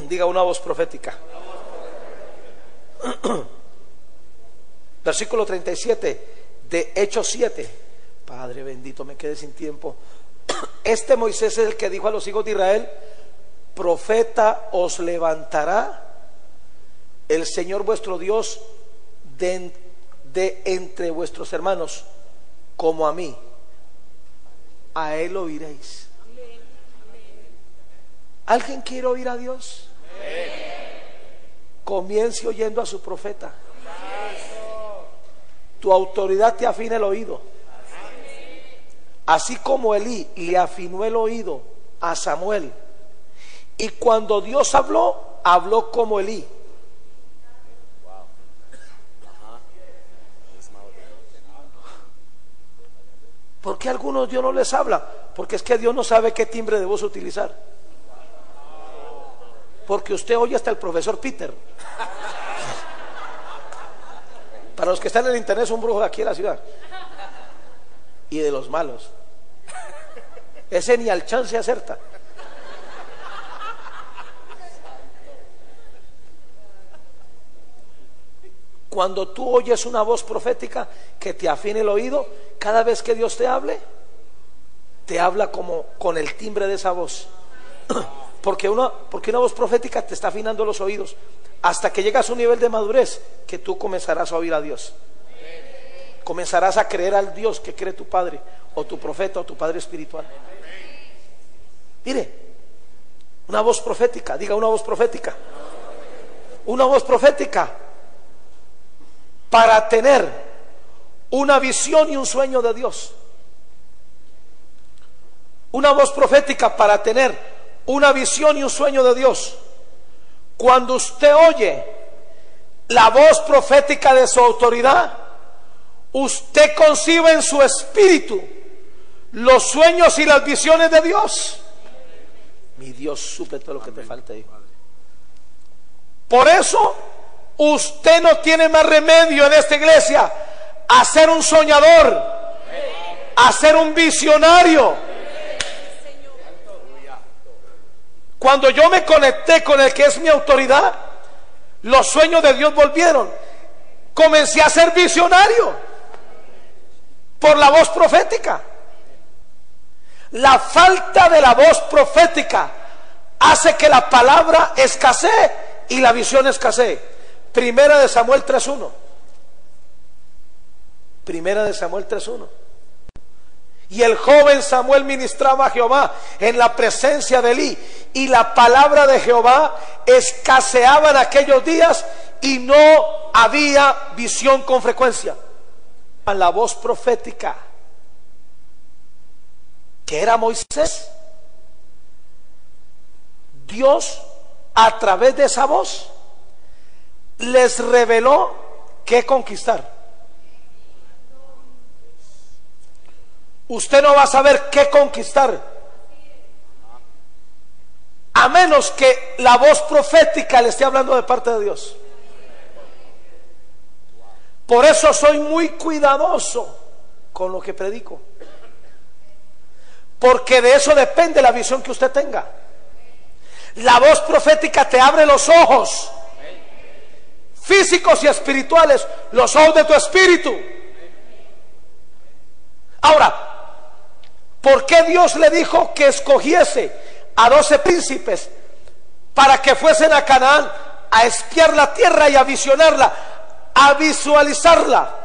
Diga una voz profética. Versículo 37 de Hechos 7. Padre bendito, me quedé sin tiempo. Este Moisés es el que dijo a los hijos de Israel: profeta os levantará el Señor vuestro Dios de entre vuestros hermanos, como a mí, a él oiréis. ¿Alguien quiere oír a Dios? Comience oyendo a su profeta. Tu autoridad te afina el oído, así como Elí le afinó el oído a Samuel, y cuando Dios habló, habló como Elí. ¿Por qué a algunos Dios no les habla? Porque es que Dios no sabe qué timbre de voz utilizar. Porque usted oye hasta el profesor Peter. Para los que están en el internet, es un brujo de aquí en la ciudad y de los malos. Ese ni al chance acerta. Cuando tú oyes una voz profética que te afine el oído, cada vez que Dios te hable, te habla como con el timbre de esa voz. Porque una voz profética te está afinando los oídos hasta que llegas a un nivel de madurez que tú comenzarás a oír a Dios. Comenzarás a creer al Dios que cree tu padre o tu profeta o tu padre espiritual. Mire, una voz profética, diga una voz profética. Una voz profética para tener una visión y un sueño de Dios. Una voz profética para tener una visión y un sueño de Dios. Cuando usted oye la voz profética de su autoridad, usted concibe en su espíritu los sueños y las visiones de Dios. Mi Dios suple todo lo que te falta, hijo. Por eso usted no tiene más remedio en esta iglesia a ser un soñador, a ser un visionario. Cuando yo me conecté con el que es mi autoridad, los sueños de Dios volvieron. Comencé a ser visionario por la voz profética. La falta de la voz profética hace que la palabra escasee y la visión escasee. Primera de Samuel 3:1. Primera de Samuel 3:1. Y el joven Samuel ministraba a Jehová en la presencia de Elí, y la palabra de Jehová escaseaba en aquellos días y no había visión con frecuencia. La voz profética que era Moisés, Dios a través de esa voz les reveló qué conquistar. Usted no va a saber qué conquistar a menos que la voz profética le esté hablando de parte de Dios. Por eso soy muy cuidadoso con lo que predico, porque de eso depende la visión que usted tenga. La voz profética te abre los ojos físicos y espirituales, los ojos de tu espíritu. Ahora, ¿por qué Dios le dijo que escogiese a 12 príncipes para que fuesen a Canaán a espiar la tierra y a visionarla, a visualizarla?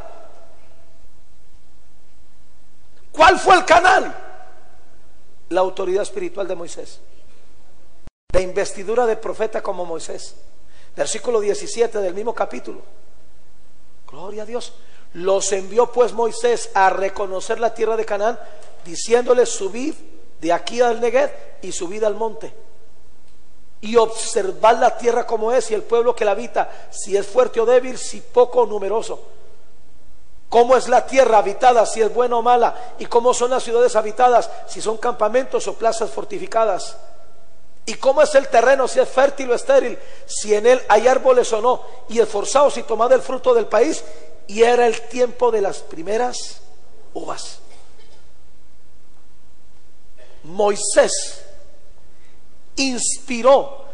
¿Cuál fue el canal? La autoridad espiritual de Moisés, la investidura de profeta como Moisés. Versículo 17 del mismo capítulo. Gloria a Dios. Los envió pues Moisés a reconocer la tierra de Canaán, diciéndoles: subid de aquí al Negev y subid al monte y observad la tierra como es, y el pueblo que la habita, si es fuerte o débil, si poco o numeroso. Cómo es la tierra habitada, si es buena o mala, y cómo son las ciudades habitadas, si son campamentos o plazas fortificadas. Y cómo es el terreno, si es fértil o estéril, si en él hay árboles o no, y esforzaos y tomad el fruto del país. Y era el tiempo de las primeras uvas. Moisés inspiró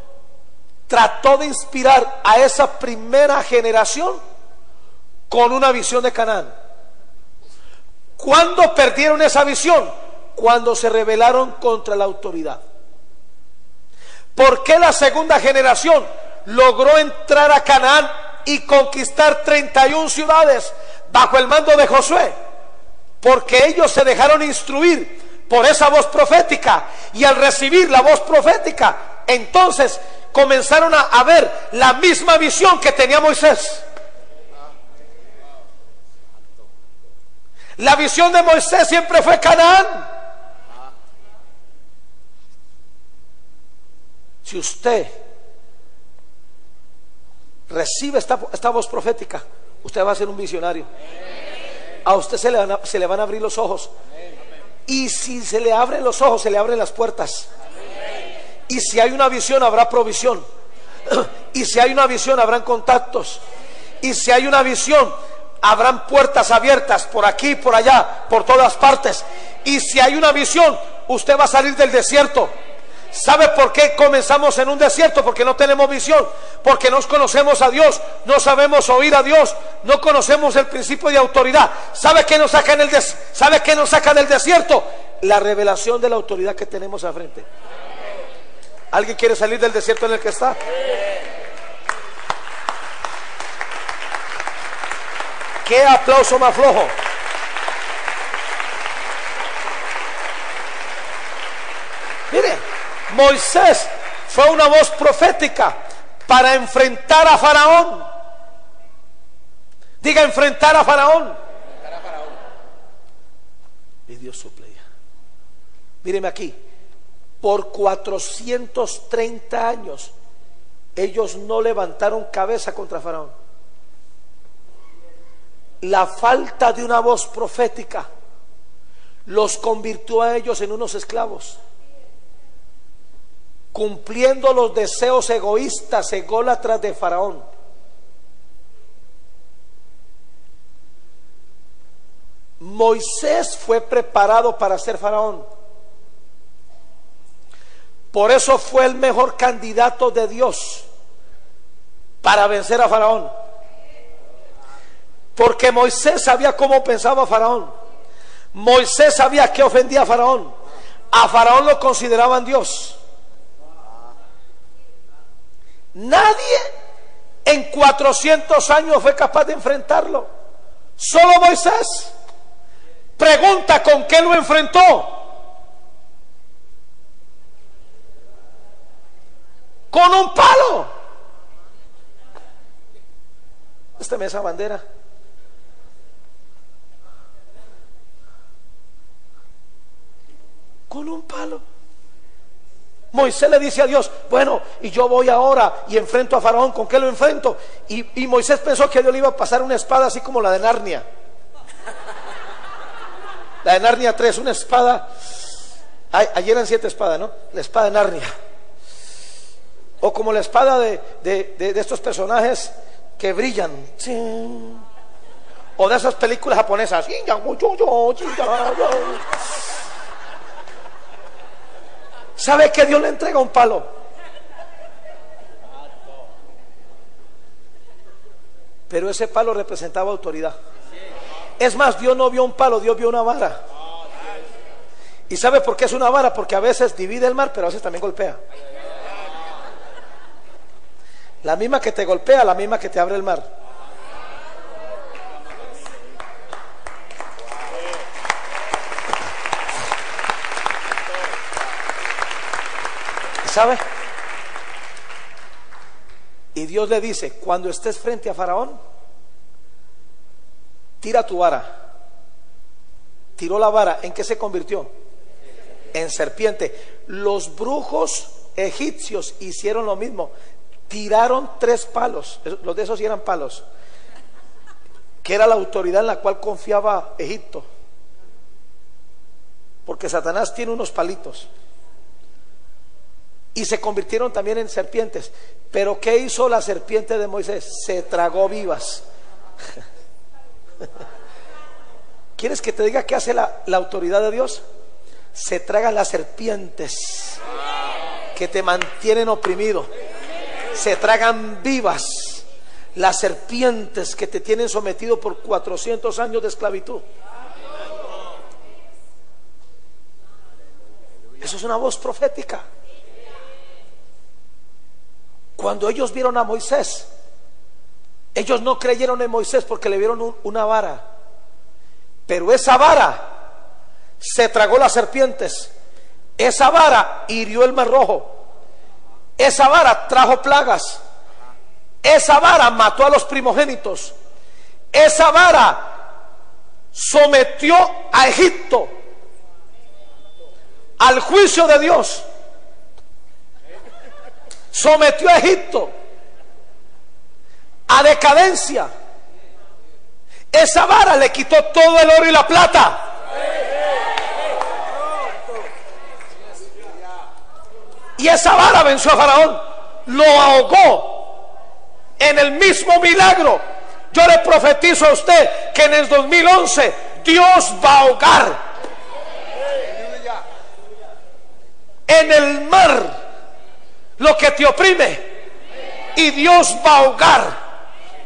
trató de inspirar a esa primera generación con una visión de Canaán. ¿Cuándo perdieron esa visión? Cuando se rebelaron contra la autoridad. ¿Por qué la segunda generación logró entrar a Canaán y conquistar 31 ciudades bajo el mando de Josué? Porque ellos se dejaron instruir por esa voz profética, y al recibir la voz profética, entonces comenzaron a ver la misma visión que tenía Moisés. La visión de Moisés siempre fue Canaán. Si usted recibe esta voz profética, usted va a ser un visionario. A usted se le van a abrir los ojos. Y si se le abren los ojos, se le abren las puertas. Y si hay una visión, habrá provisión. Y si hay una visión, habrán contactos. Y si hay una visión, habrán puertas abiertas por aquí, por allá, por todas partes. Y si hay una visión, usted va a salir del desierto. ¿Sabe por qué comenzamos en un desierto? Porque no tenemos visión, porque no conocemos a Dios, no sabemos oír a Dios, no conocemos el principio de autoridad. ¿Sabe qué nos saca del desierto? La revelación de la autoridad que tenemos al frente. ¿Alguien quiere salir del desierto en el que está? ¡Qué aplauso más flojo! Mire, Moisés fue una voz profética para enfrentar a Faraón. Diga, enfrentar a Faraón. Y Dios suple ya. Míreme aquí. Por 430 años ellos no levantaron cabeza contra Faraón. La falta de una voz profética los convirtió a ellos en unos esclavos, cumpliendo los deseos egoístas, ególatras de Faraón. Moisés fue preparado para ser Faraón. Por eso fue el mejor candidato de Dios para vencer a Faraón. Porque Moisés sabía cómo pensaba Faraón. Moisés sabía que ofendía a Faraón. A Faraón lo consideraban Dios. Nadie en 400 años fue capaz de enfrentarlo. Solo Moisés. Pregunta, ¿con qué lo enfrentó? Con un palo. Préstame esa bandera. Con un palo. Moisés le dice a Dios, bueno, y yo voy ahora y enfrento a Faraón. ¿Con qué lo enfrento? Y Moisés pensó que Dios le iba a pasar una espada así como la de Narnia. La de Narnia 3, una espada. Ayer eran 7 espadas, ¿no? La espada de Narnia. O como la espada de estos personajes que brillan. O de esas películas japonesas. ¿Sabe que Dios le entrega un palo? Pero ese palo representaba autoridad. Es más, Dios no vio un palo, Dios vio una vara. ¿Y sabe por qué es una vara? Porque a veces divide el mar, pero a veces también golpea. La misma que te golpea, la misma que te abre el mar. ¿Sabe? Y Dios le dice, cuando estés frente a Faraón, tira tu vara. Tiró la vara, ¿en qué se convirtió? En serpiente. Los brujos egipcios hicieron lo mismo. Tiraron 3 palos, los de esos sí eran palos, que era la autoridad en la cual confiaba Egipto. Porque Satanás tiene unos palitos. Y se convirtieron también en serpientes. Pero ¿qué hizo la serpiente de Moisés? Se tragó vivas. ¿Quieres que te diga qué hace la autoridad de Dios? Se traga las serpientes que te mantienen oprimido. se tragan vivas las serpientes que te tienen sometido por 400 años de esclavitud. Eso es una voz profética. Cuando ellos vieron a Moisés, ellos no creyeron en Moisés porque le vieron una vara, pero esa vara se tragó las serpientes, esa vara hirió el mar rojo, esa vara trajo plagas, esa vara mató a los primogénitos, esa vara sometió a Egipto al juicio de Dios, sometió a Egipto a decadencia. Esa vara le quitó todo el oro y la plata. Y esa vara venció a Faraón, lo ahogó en el mismo milagro. Yo le profetizo a usted que en el 2011 Dios va a ahogar en el mar lo que te oprime, y Dios va a ahogar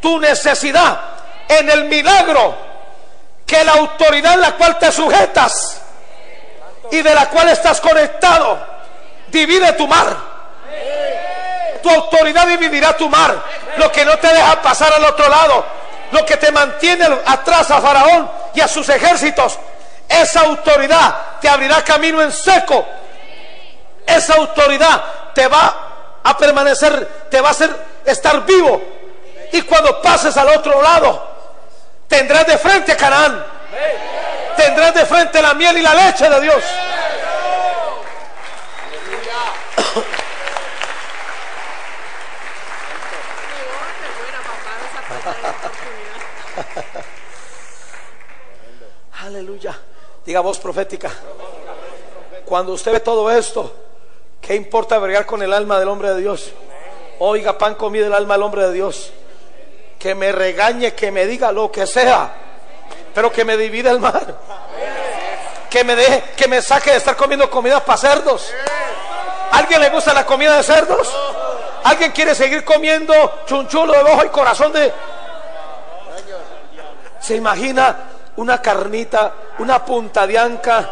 tu necesidad en el milagro que la autoridad en la cual te sujetas y de la cual estás conectado divide tu mar. Tu autoridad dividirá tu mar, lo que no te deja pasar al otro lado, lo que te mantiene atrás a Faraón y a sus ejércitos. Esa autoridad te abrirá camino en seco. Esa autoridad te va a permanecer, te va a hacer estar vivo, y cuando pases al otro lado tendrás de frente a Canaán, tendrás de frente la miel y la leche de Dios. Aleluya. Diga voz profética. Cuando usted ve todo esto, ¿qué importa bregar con el alma del hombre de Dios? Oiga, pan comido el alma del hombre de Dios. Que me regañe, que me diga lo que sea, pero que me divida el mar. Que me deje, que me saque de estar comiendo comida para cerdos. ¿Alguien le gusta la comida de cerdos? ¿Alguien quiere seguir comiendo chunchulo de ojo y corazón de...? ¿Se imagina una carnita, una punta de anca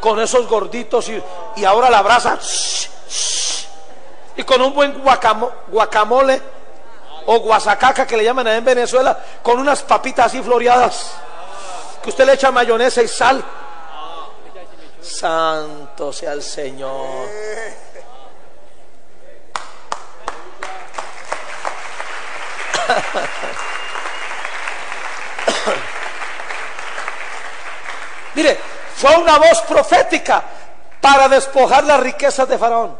con esos gorditos y ahora la brasa y con un buen guacamole o guasacaca que le llaman en Venezuela, con unas papitas así floreadas que usted le echa mayonesa y sal? Santo sea el Señor. Mire, fue una voz profética para despojar las riquezas de Faraón.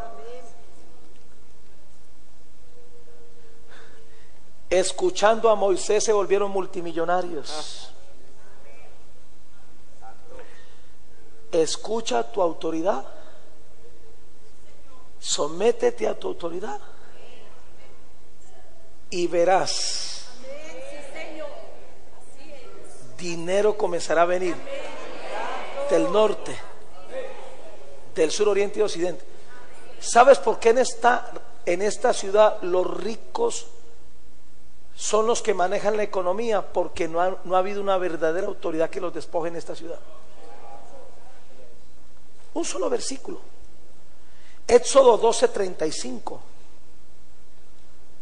Escuchando a Moisés se volvieron multimillonarios. Escucha tu autoridad, sométete a tu autoridad y verás, dinero comenzará a venir del norte, del sur, oriente y occidente. ¿Sabes por qué en esta ciudad los ricos son los que manejan la economía? Porque no ha habido una verdadera autoridad que los despoje en esta ciudad. Un solo versículo, Éxodo 12:35.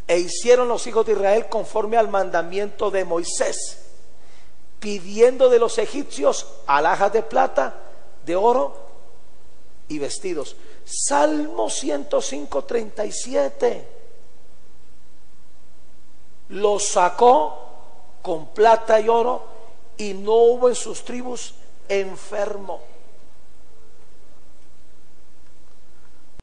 E hicieron los hijos de Israel conforme al mandamiento de Moisés, pidiendo de los egipcios alhajas de plata, de oro y vestidos. Salmo 105:37. Los sacó con plata y oro, y no hubo en sus tribus enfermo.